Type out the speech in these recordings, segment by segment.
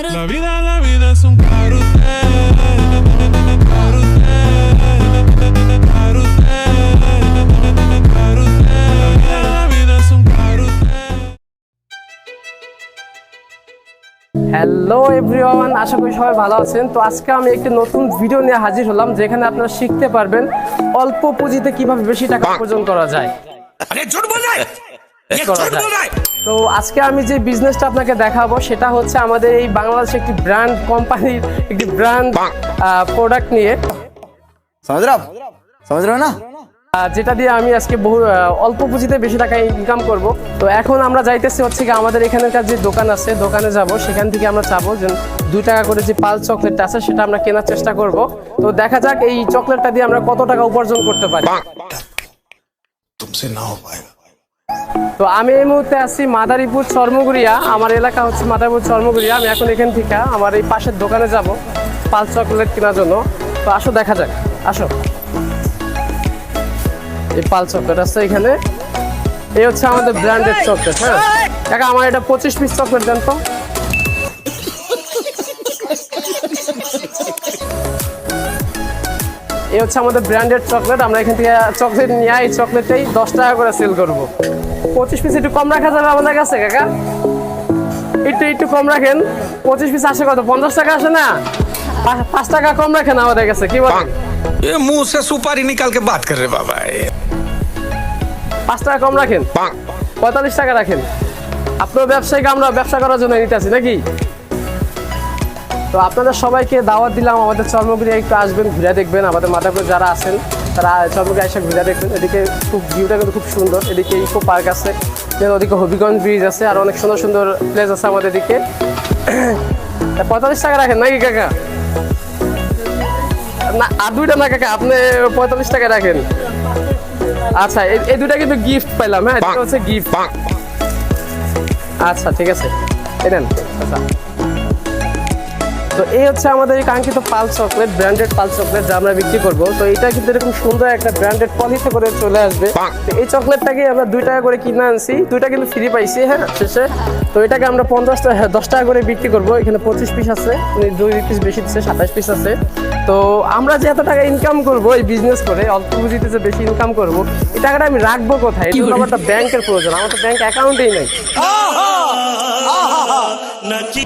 La vida es un carrusel, carrusel, carrusel, carrusel. La vida es un carrusel. Hello everyone, আশা করি সবাই ভালো আছেন। তো আজকে আমি একটি নতুন ভিডিও নিয়ে হাজির হলাম, যেখানে আপনারা শিখতে পারবেন অল্প পুঁজিতে কিভাবে বেশি টাকা উপার্জন করা যায়। তো আজকে আমি যে বিজনেসটা আপনাকে দেখাবো সেটা হচ্ছে আমাদের এই বাংলাদেশে একটি ব্র্যান্ড কোম্পানির একটি ব্র্যান্ড প্রোডাক্ট নিয়ে, समझ रहे हो ना। যেটা দিয়ে আমি আজকে বহু অল্প পুঁজিতে বেশি টাকা ইনকাম করব। তো এখন আমরা যাইতেছি হচ্ছে কি আমাদের এখানকার যে দোকান আছে, দোকানে যাব, সেখান থেকে আমরা চাবো যে 2 টাকা করে যে পাল চকলেটটা আছে সেটা আমরা কেনার চেষ্টা করব। তো দেখা যাক এই চকলেটটা দিয়ে আমরা কত টাকা উপার্জন করতে পারি। তো আমি এই মুহূর্তে আছি মাদারীপুর চর্মগুড়িয়া, আমার এলাকা হচ্ছে মাদারীপুর চর্মগুড়িয়া। আমি এখন এখান থেকে আমার এই পাশের দোকানে যাব পাল চকলেট কেনার জন্য। তো আসো দেখা যাক, আসো। এই পাল চকলেট আছে এখানে, এই হচ্ছে আমাদের ব্র্যান্ডেড চকলেট। হ্যাঁ কাকা, আমার এটা 25 পিস চকলেট দেন তো। এই হচ্ছে আমাদের ব্র্যান্ডেড চকলেট। আমরা এখান থেকে চকলেট নিয়ে এই চকলেটটাই 10 টাকা করে সেল করবো। 25 পিস একটু কম রাখা যাবে আমাদের কাছে কাকা? একটু কম রাখেন। 25 পিস আসে কত? 50 টাকা আসে না? 5 টাকা কম রাখেন আমাদের কাছে, কি বলেন? ये मुंह से सुपारी निकाल के बात कर रहे बाबा। 5 টাকা কম রাখেন, 45 টাকা রাখেন। আপনার ব্যবসায়ীকে আমরা ব্যবসা করার জন্য নিতে আছি নাকি? তো আপনাদের সবাইকে দাওয়াত দিলাম, আমাদের চর্মগুড়িয়া একটু আসবেন, ঘুরে দেখবেন। আমাদের মাদারীপুরে যারা আছেন তারা চর্মগুড়িয়া এসে ঘুরে দেখবেন। এদিকে খুব ভিউটা কিন্তু খুব সুন্দর। এদিকে ইকো পার্ক আছে, ওদিকে হবিগঞ্জ ব্রিজ আছে, আর অনেক সুন্দর সুন্দর প্লেস আছে আমাদের এদিকে। 45 টাকা রাখেন নাকি কাকা? না, আর 2টা না কাকা, আপনি 45 টাকা রাখেন। আচ্ছা, এই 2টা কিন্তু গিফট পাইলাম। হ্যাঁ, এটা হচ্ছে গিফট। আচ্ছা ঠিক আছে, নেন। আচ্ছা, তো এই হচ্ছে আমাদের এই কাঙ্ক্ষিত পাল চকলেট, ব্র্যান্ডেড পাল চকলেট যা আমরা বিক্রি করবো। তো এটা কিন্তু এরকম সুন্দর একটা ব্র্যান্ডেড পলিতে করে চলে আসবে। তো এই চকলেটটাকে আমরা 2 টাকা করে কিনে আনছি, 2টা কিন্তু ফ্রি পাইছি হ্যাঁ শেষে। তো এটাকে আমরা 10 টাকা করে বিক্রি করবো। এখানে 25 পিস আছে, 2 পিস বেশি দিচ্ছে, 27 পিস আছে। তো আমরা যে এত টাকা ইনকাম করবো এই বিজনেস করে, অল্প পুঁজিতে যে বেশি ইনকাম করবো, এই টাকাটা আমি রাখবো কোথায়? এই জন্য আমার একটা ব্যাংকের প্রয়োজন। আমার তো ব্যাংক অ্যাকাউন্টেই নেই।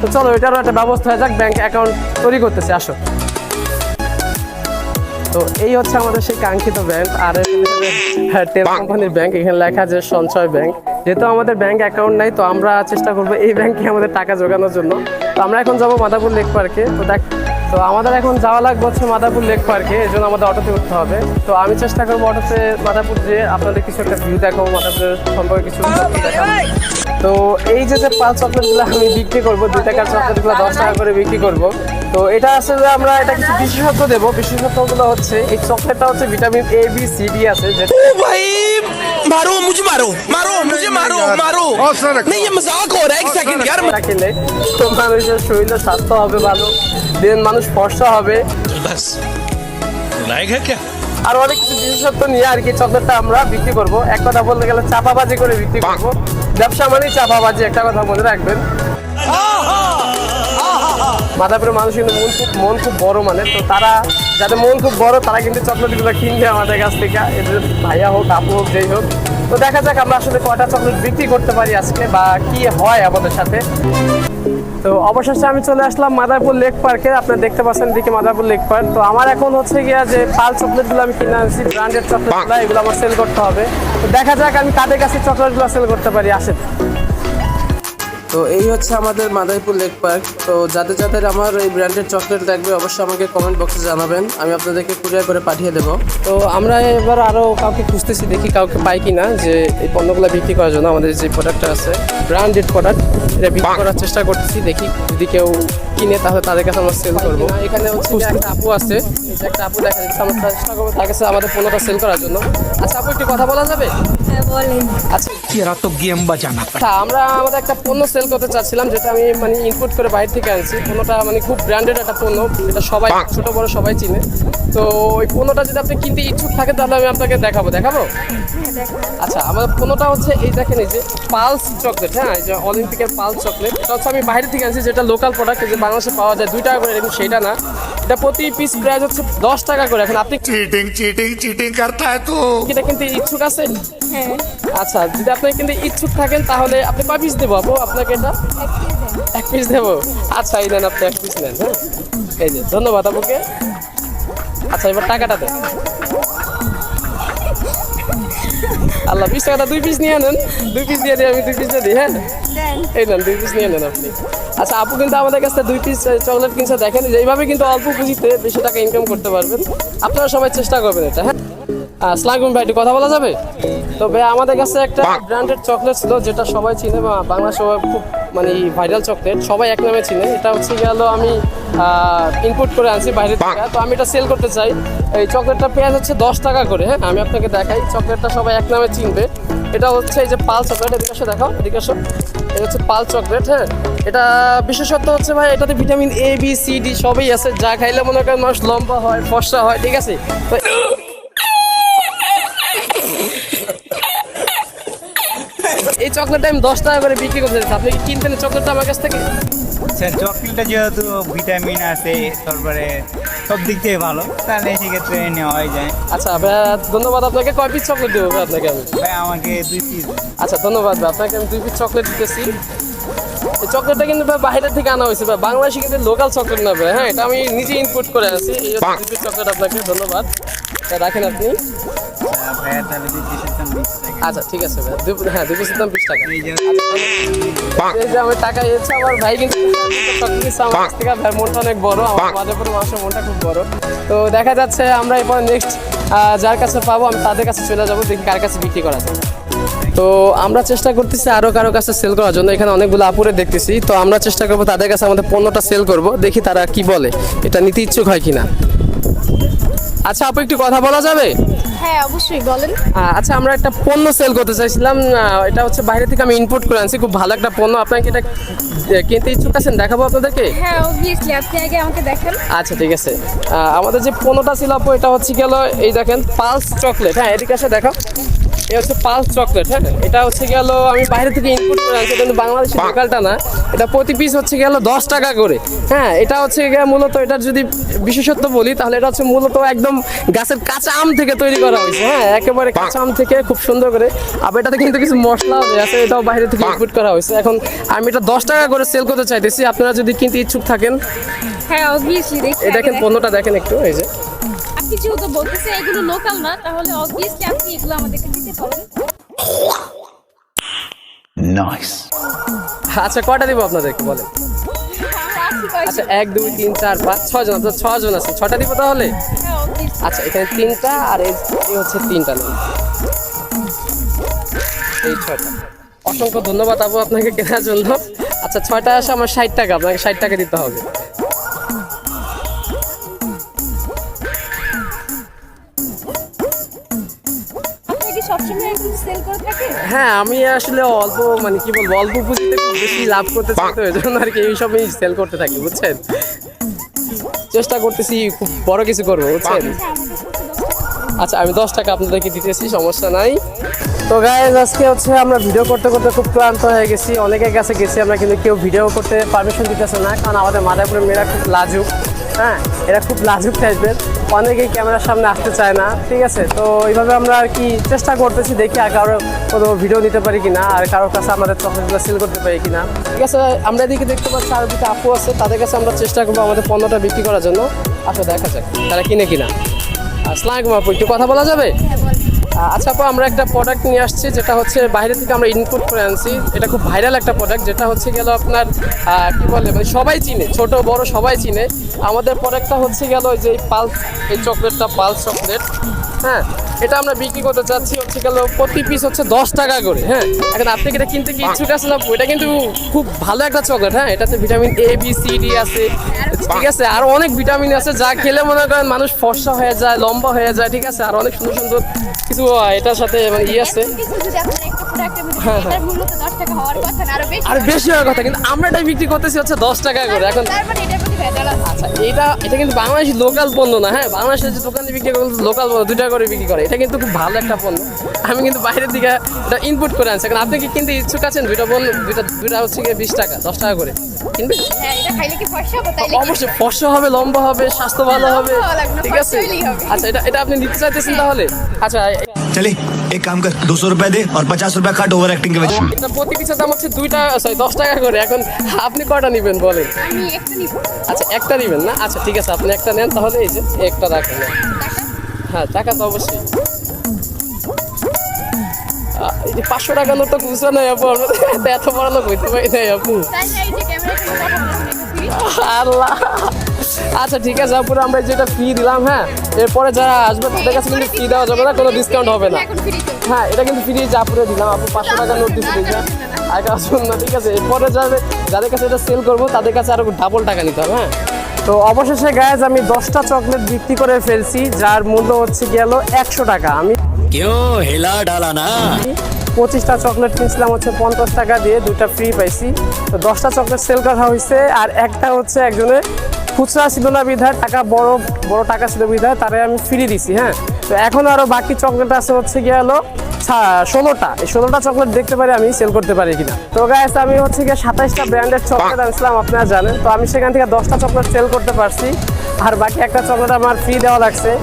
তো চলো এটারও একটা ব্যবস্থা হয়ে যাক, ব্যাংক অ্যাকাউন্ট তৈরি করতেছে, আসো। তো এই হচ্ছে আমাদের সেই কাঙ্ক্ষিত ব্যাংক, আর টেল কোম্পানির ব্যাংক। এখানে লেখা আছে সঞ্চয় ব্যাংক। যেহেতু আমাদের ব্যাংক অ্যাকাউন্ট নাই, তো আমরা চেষ্টা করবো এই ব্যাংকে আমাদের টাকা জোগানোর জন্য। তো আমরা এখন যাবো মাদারীপুর লেক পার্কে। তো আমাদের এখন যাওয়া লাগবে হচ্ছে মাদারীপুর লেক পার্কে, এই জন্য আমাদের অটোতে উঠতে হবে। তো আমি চেষ্টা করবো অটোতে মাদারীপুর যেয়ে আপনাদের কিছু একটা ভিউ দেখাবো, মাদারীপুরের সম্পর্কে কিছু দেখাবো। তো এই যে পাল চকলেটগুলো আমি বিক্রি করবো, 2 টাকার চকলেটগুলো 10 টাকা করে বিক্রি করবো। তো এটা আছে যে আমরা এটা কিছু বিশেষত্ব দেবো। বিশেষত্বগুলো হচ্ছে এই চকলেটটা হচ্ছে vitamin A B C D আছে। भाई मारो मुझे, मारो मारो मुझे, मारो मारो नहीं, ये मजाक हो रहा है। 1 सेकंड यार। খেলে তো মানুষের শরীরের স্বাস্থ্য হবে ভালো, দেন মানুষ ফর্সা হবে, बस लाएगा क्या? আর অনেক কিছু বিশেষত্ব নিয়ে আর কি চকলেটটা আমরা বিক্রি করবো। এক কথা বলতে গেলে চাপাবাজি করে বিক্রি করবো। ব্যবসা মানেই চাপাবাজি, একটা কথা মনে রাখবেন। মাদারীপুরের মানুষ কিন্তু মন খুব বড়, মানে তো তারা যাদের মন খুব বড় তারা কিন্তু চকলেটগুলো কিনবে আমাদের কাছ থেকে, এদের ভাইয়া হোক আপু হোক যেই হোক। তো দেখা যাক আমরা আসলে কয়টা চকলেট বিক্রি করতে পারি আজকে, বা কি হয় আমাদের সাথে। তো অবশেষে আমি চলে আসলাম মাদারীপুর লেক পার্কে। আপনারা দেখতে পাচ্ছেন এদিকে মাদারীপুর লেক পার্ক। তো আমার এখন হচ্ছে গিয়া যে পাল চকলেটগুলো আমি কিনে আনছি, ব্র্যান্ডেড চকলেটগুলো, এগুলো আমার সেল করতে হবে। তো দেখা যাক আমি কাদের কাছে চকলেটগুলো সেল করতে পারি, আসেন। তো এই হচ্ছে আমাদের মাদারীপুর লেক পার্ক। তো যাদের যাদের আমার এই ব্র্যান্ডেড চকলেট লাগবে অবশ্যই আমাকে কমেন্ট বক্সে জানাবেন, আমি আপনাদেরকে কুরিয়ার করে পাঠিয়ে দেবো। তো আমরা এবার আরও কাউকে খুঁজতেছি, দেখি কাউকে পাই কিনা যে এই পণ্যগুলো বিক্রি করার জন্য। আমাদের যে প্রোডাক্টটা আছে ব্র্যান্ডেড প্রোডাক্ট, এটা বিক্রি করার চেষ্টা করতেছি। দেখি যদি কেউ কিনে তাহলে তাদের কাছে আমরা সেল করবো। এখানে হচ্ছে একটা আপু আছে, একটা আপু দেখা যাচ্ছে, আমরা চেষ্টা করবো তার কাছে আমাদের পণ্যটা সেল করার জন্য। আচ্ছা আপু, একটু কথা বলা যাবে? বলেন। আচ্ছা तेरा तो गेम बजाना আচ্ছা, আমরা আমাদের একটা পণ্য সেল করতে চাচ্ছিলাম, যেটা আমি মানে ইনপুট করে বাইরে থেকে আনছি। পণ্যটা মানে খুব ব্র্যান্ডেড একটা পণ্য, এটা সবাই ছোট বড় সবাই চিনে। তো ওই পণ্যটা যদি আপনি কিনতে ইচ্ছুক থাকে তাহলে আমি আপনাকে দেখাবো। আচ্ছা, আমাদের পণ্যটা হচ্ছে এই দেখেন, এই যে পালস চকলেট। হ্যাঁ, এই যে অলিম্পিকের পালস চকলেট, এটা হচ্ছে আমি বাইরে থেকে আনছি, যেটা লোকাল প্রোডাক্ট, যে বাংলাদেশে পাওয়া যায় 2 টাকা করে, এরকম সেটা না। এটা প্রতি পিস প্রাইস হচ্ছে 10 টাকা করে। এখন আপনি चीटिंग करता है तू। এটা কিনতে ইচ্ছুক আছেন? হ্যাঁ, আচ্ছা, যদি আপনি কিন্তু ইচ্ছুক থাকেন তাহলে আপনি কয় পিস দেবো আপু আপনাকে? এটা এক পিস দেবো। আচ্ছা, এই নেন, আপনি এক পিস নেন। হ্যাঁ, এই যে, ধন্যবাদ আপুকে। আচ্ছা, এবার টাকাটা দেন। আল্লাহ, 20 টাকাটা 2 পিস নিয়ে নেন। 2 পিস দিয়ে দিই, আমি 2 পিস দিয়ে দিই। হ্যাঁ, এই নেন, 2 পিস নিয়ে নেন আপনি। আচ্ছা, আপু কিন্তু আমাদের কাছে 2 পিস চকলেট কিনছে। দেখেন, যে এইভাবে কিন্তু অল্প পুঁজিতে বেশি টাকা ইনকাম করতে পারবেন। আপনারা সবাই চেষ্টা করবেন এটা। হ্যাঁ, আসসালামু আলাইকুম ভাই, একটু কথা বলা যাবে? তো ভাই, আমাদের কাছে একটা ব্র্যান্ডেড চকলেট ছিল, যেটা সবাই চিনে, বা বাংলা সবাই খুব মানে ভাইরাল চকলেট, সবাই এক নামে চিনে। এটা হচ্ছে গেল আমি ইনপুট করে আনছি বাইরে থেকে। তো আমি এটা সেল করতে চাই। এই চকলেটটা পেঁয়াজ হচ্ছে 10 টাকা করে। হ্যাঁ, আমি আপনাকে দেখাই, চকলেটটা সবাই এক নামে চিনবে। এটা হচ্ছে এই যে পাল চকলেট, এদিকে আসো, দেখাও, এদিকে আসো। এটা হচ্ছে পাল চকলেট। হ্যাঁ, এটা বিশেষত্ব হচ্ছে ভাই, এটাতে vitamin A B C D সবই আছে, যা খাইলে মনে করেন মানুষ লম্বা হয়, ফর্সা হয়। ঠিক আছে, তো এই চকলেটটা আমি 10 টাকা করে বিক্রি করতে চাচ্ছি। আপনি কি কিনবেন চকলেটটা আমার কাছ থেকে? আচ্ছা, চকলেটটা যেহেতু ভিটামিন আছে, তারপরে সব দিক থেকে ভালো, তাহলে সেক্ষেত্রে নেওয়াই যায়। আচ্ছা ভাই, ধন্যবাদ আপনাকে। কয় পিস চকলেট দেবো ভাই আপনাকে আমি? ভাই, আমাকে 2 পিস। আচ্ছা, ধন্যবাদ ভাই, আপনাকে আমি 2 পিস চকলেট দিতেছি। এই চকলেটটা কিন্তু ভাই বাইরে থেকে আনা হয়েছে ভাই, বাংলাদেশে কিন্তু লোকাল চকলেট না ভাই। হ্যাঁ, এটা আমি নিজে ইনপুট করে আনছি। এই 2 পিস চকলেট আপনাকে ধন্যবাদ। তা রাখেন আপনি। ভাইয়া, তাহলে 2 পিসের দাম 20 টাকা। আচ্ছা, ঠিক আছে ভাই। হ্যাঁ, 2 পিসের দাম 20 টাকা। এই যে এই যে আমার টাকা এসেছে, আমার ভাই কিন্তু চকলেট দিচ্ছে আমার কাছ থেকে। ভাই মনটা অনেক বড়, আমার মাঝেপুরে মানুষের মনটা খুব বড়। তো দেখা যাচ্ছে আমরা এরপর নেক্সট যার কাছে পাবো আমি তাদের কাছে চলে যাবো, দেখি কার কাছে বিক্রি করা যায়। তো আমরা চেষ্টা করতেছি আরো কারো কাছে সেল করার জন্য। এখানে অনেকগুলো আপুরে দেখতেছি, তো আমরা চেষ্টা করবো তাদের কাছে আমাদের পণ্যটা সেল করব, দেখি তারা কি বলে, এটা নিতে ইচ্ছুক হয় কিনা। আচ্ছা আপু, একটু কথা বলা যাবে? হ্যাঁ, অবশ্যই বলেন। আচ্ছা, আমরা একটা পণ্য সেল করতে চাইছিলাম। এটা হচ্ছে বাইরে থেকে আমি ইনপুট করে আনছি, খুব ভালো একটা পণ্য। আপনাকে এটা কিনতে ইচ্ছুক আছেন? দেখাবো আপনাদেরকে। হ্যাঁ, অবভিয়াসলি, আপনি আগে আমাকে দেখেন। আচ্ছা, ঠিক আছে। আমাদের যে পণ্যটা ছিল আপু, এটা হচ্ছে গেল এই দেখেন পালস চকলেট। হ্যাঁ, এদিকে এসে দেখো, এটা হচ্ছে পালস চকলেট। হ্যাঁ, এটা হচ্ছে গেল আমি বাইরে থেকে ইনপুট করে আনছি, কিন্তু বাংলাদেশের লোকালটা না। এটা প্রতি পিস হচ্ছে গেল 10 টাকা করে। হ্যাঁ, এটা হচ্ছে মূলত, এটার যদি বিশেষত্ব বলি তাহলে এটা হচ্ছে মূলত একদম গাছের কাঁচা আম থেকে তৈরি করা হয়েছে। হ্যাঁ, একেবারে কাঁচা আম থেকে খুব সুন্দর করে। আবার এটাতে কিন্তু কিছু মশলা আছে, এটাও বাইরে থেকে ইনপুট করা হয়েছে। এখন আমি এটা 10 টাকা করে সেল করতে চাইতেছি, আপনারা যদি কিনতে ইচ্ছুক থাকেন। হ্যাঁ, অবভিয়াসলি দেখি। এই দেখেন পণ্যটা দেখেন একটু, এই যে আপনি যেহেতু বলতেছেন এগুলো লোকাল না, তাহলে অবভিয়াসলি আপনি এগুলো আমাদেরকে দিতে পারেন। আচ্ছা, কয়টা দিব আপনাদেরকে বলেন? আমরা আছি কয়জন? আচ্ছা, 1 2 3 4 5 6 জন, তো 6 জন আছে, 6টা দিব তাহলে। হ্যাঁ, obviously। আচ্ছা, এখানে 3টা আর এই হচ্ছে 3টা নেন, এই 6টা। অসংখ্য ধন্যবাদ আপু আপনাকে কেনার জন্য। আচ্ছা, 6টা আসে আমার 60 টাকা, আপনাকে 60 টাকা দিতে হবে। আপনি কি সবসময় এরকম সেল করে থাকেন? হ্যাঁ, আমি আসলে অল্প মানে কি বলবো, অল্প পুঁজিতে খুব বেশি লাভ করতে চাই, তো এই জন্য আর কি এইসবই সেল করতে থাকি, বুঝছেন। চেষ্টা করতেছি খুব বড় কিছু করবো, বুঝছেন। আচ্ছা, আমি 10 টাকা আপনাদেরকে দিতেছি, সমস্যা নাই। তো গাইজ, আজকে হচ্ছে আমরা ভিডিও করতে করতে খুব ক্লান্ত হয়ে গেছি। অনেকের কাছে গেছি আমরা, কিন্তু কেউ ভিডিও করতে পারমিশন দিতেছে না, কারণ আমাদের মাদারপুরের মেয়েরা খুব লাজুক। হ্যাঁ, এরা খুব লাজুক টাইপের, অনেকেই ক্যামেরার সামনে আসতে চায় না। ঠিক আছে, তো এইভাবে আমরা আর কি চেষ্টা করতেছি, দেখি আর কারো কোনো ভিডিও নিতে পারি কিনা, আর কারোর কাছে আমাদের চকলেটগুলো সেল করতে পারি কিনা। ঠিক আছে, আমরা এদিকে দেখতে পাচ্ছি আর দুটো আপু আছে, তাদের কাছে আমরা চেষ্টা করবো আমাদের পণ্যটা বিক্রি করার জন্য। আসলে দেখা যাক তারা কিনে কিনা। আসসালামু আলাইকুম আপু, একটু কথা বলা যাবে? আচ্ছা আপু, আমরা একটা প্রোডাক্ট নিয়ে আসছি, যেটা হচ্ছে বাইরে থেকে আমরা ইনপুট করে আনছি। এটা খুব ভাইরাল একটা প্রোডাক্ট, যেটা হচ্ছে গেল আপনার কি বলে, মানে সবাই চিনে, ছোট বড় সবাই চিনে। আমাদের প্রোডাক্টটা হচ্ছে গেল ওই যে পালস, এই চকলেটটা পালস চকলেট। হ্যাঁ, এটা আমরা বিক্রি করতে চাচ্ছি হচ্ছে গেল প্রতি পিস হচ্ছে 10 টাকা করে। হ্যাঁ, এখন আপনি এটা কিনতে কি ইচ্ছুক আছেন আপু? এটা কিন্তু খুব ভালো একটা চকলেট। হ্যাঁ, এটাতে vitamin A B C D আছে, ঠিক আছে, আরো অনেক ভিটামিন আছে, যা খেলে মনে করেন মানুষ ফর্সা হয়ে যায়, লম্বা হয়ে যায়। ঠিক আছে, আর অনেক সুন্দর সুন্দর কিছু এটার সাথে মানে আছে কিছু যদি আপনারা একটু প্রোডাক্টের মধ্যে এটার মূল্য তো 10 টাকা হওয়ার কথা না, আরো বেশি। আর বেশি হওয়ার কথা, কিন্তু আমরা এটাই বিক্রি করতেছি হচ্ছে 10 টাকা করে। এখন তার মানে এটার প্রতি ভেজাল আছে। আচ্ছা এটা কিন্তু বাংলাদেশি লোকাল পণ্য না, হ্যাঁ বাংলাদেশের যে দোকানে বিক্রি করে লোকাল পণ্য 2 টাকা করে বিক্রি করে, এটা কিন্তু খুব ভালো একটা পণ্য। আমি কিন্তু বাইরের দিকে এটা ইনপুট করে আনছি। এখন আপনি কি কিনতে ইচ্ছুক আছেন? দুইটা হচ্ছে গিয়ে 20 টাকা 10 টাকা করে কিনবে? হ্যাঁ, এটা খাইলে কি ফর্সা হবে? তাইলে অবশ্যই ফর্সা হবে, লম্বা হবে, স্বাস্থ্য ভালো হবে, লম্বা লাগবে না, ঠিক আছে? ফর্সা হলেই হবে। আচ্ছা এটা আপনি নিতে চাইতেছেন তাহলে? আচ্ছা चले एक काम कर 200 रुपए दे और 50 रुपए काट ओवर एक्टिंग के वजह এটা প্রতি পিসের দাম হচ্ছে 10 টাকা করে। এখন আপনি কয়টা নেবেন বলেন? আমি একটা নিব। আচ্ছা একটা নেবেন না? আচ্ছা ঠিক আছে, আপনি একটা নেন তাহলে। এই যে একটা রাখেন। হ্যাঁ টাকা তো অবশ্যই। এই যে 500 টাকা নোট তো খুচরা নাই আপু, আমরা তো এত বড় লোক হইতে পারি নাই আপু। তাই না, এই যে ক্যামেরার সামনে কথা বলছেন একটু ফ্রি। আল্লাহ। আচ্ছা ঠিক আছে আপুরা, আমরা যেটা ফি দিলাম, হ্যাঁ এরপরে যারা আসবে তাদের কাছে কিন্তু ফি দেওয়া যাবে না, কোনো ডিসকাউন্ট হবে না। এখন ফ্রি চলছে। হ্যাঁ এটা কিন্তু ফ্রি যে আপুরে দিলাম। আপু 500 টাকা নোট দিচ্ছি দেখে আর আসুন না, ঠিক আছে? এরপরে যাদের কাছে এটা সেল করবো তাদের কাছে আরো ডাবল টাকা নিতে হবে। হ্যাঁ তো অবশেষে গাইজ আমি 10টা চকলেট বিক্রি করে ফেলছি, যার মূল্য হচ্ছে গেল 100 টাকা। আমি क्यों हिला डाला ना 25টা চকলেট কিনছিলাম হচ্ছে 50 টাকা দিয়ে, 2টা ফ্রি পাইছি। তো 10টা চকলেট সেল করা হয়েছে, আর একটা হচ্ছে একজনের খুচরা ছিল না বিধায়, টাকা বড় বড় টাকা ছিল বিধায় তারে আমি ফ্রি দিছি। হ্যাঁ তো এখন আরো বাকি চকলেট আছে হচ্ছে গিয়ে হলো 16টা। এই 16টা চকলেট দেখতে পারি আমি সেল করতে পারি কিনা। তো গাইস আমি হচ্ছে গিয়ে 27টা ব্র্যান্ডের চকলেট আনছিলাম, আপনারা জানেন। তো আমি সেখান থেকে 10টা চকলেট সেল করতে পারছি, আর বাকি একটা চকলেট আমার ফ্রি দেওয়া লাগছে।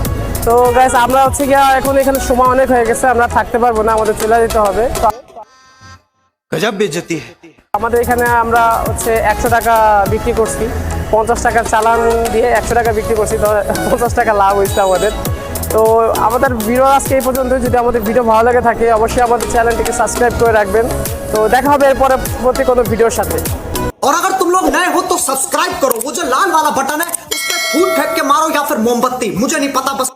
তো গাইস আমরা হচ্ছে গিয়ে এখন এখানে সময় অনেক হয়ে গেছে, আমরা থাকতে পারবো না, আমাদের চলে যেতে হবে। তো गजब बेइज्जती है আমাদের এখানে আমরা হচ্ছে 100 টাকা বিক্রি করছি, 50 টাকার চালান দিয়ে 100 টাকা বিক্রি করছি। তো 50 টাকা লাভ হয়েছে আমাদের। তো আমাদের ভিডিও আজকে এই পর্যন্ত। যদি আমাদের ভিডিও ভালো লাগে থাকে অবশ্যই আমাদের চ্যানেলটিকে সাবস্ক্রাইব করে রাখবেন। তো দেখা হবে এরপরে প্রতি কোনো ভিডিওর সাথে। और अगर तुम लोग नए हो तो सब्सक्राइब करो, वो जो लाल वाला बटन है उस पर फूट फेंक के मारो या फिर मोमबत्ती, मुझे नहीं पता, बस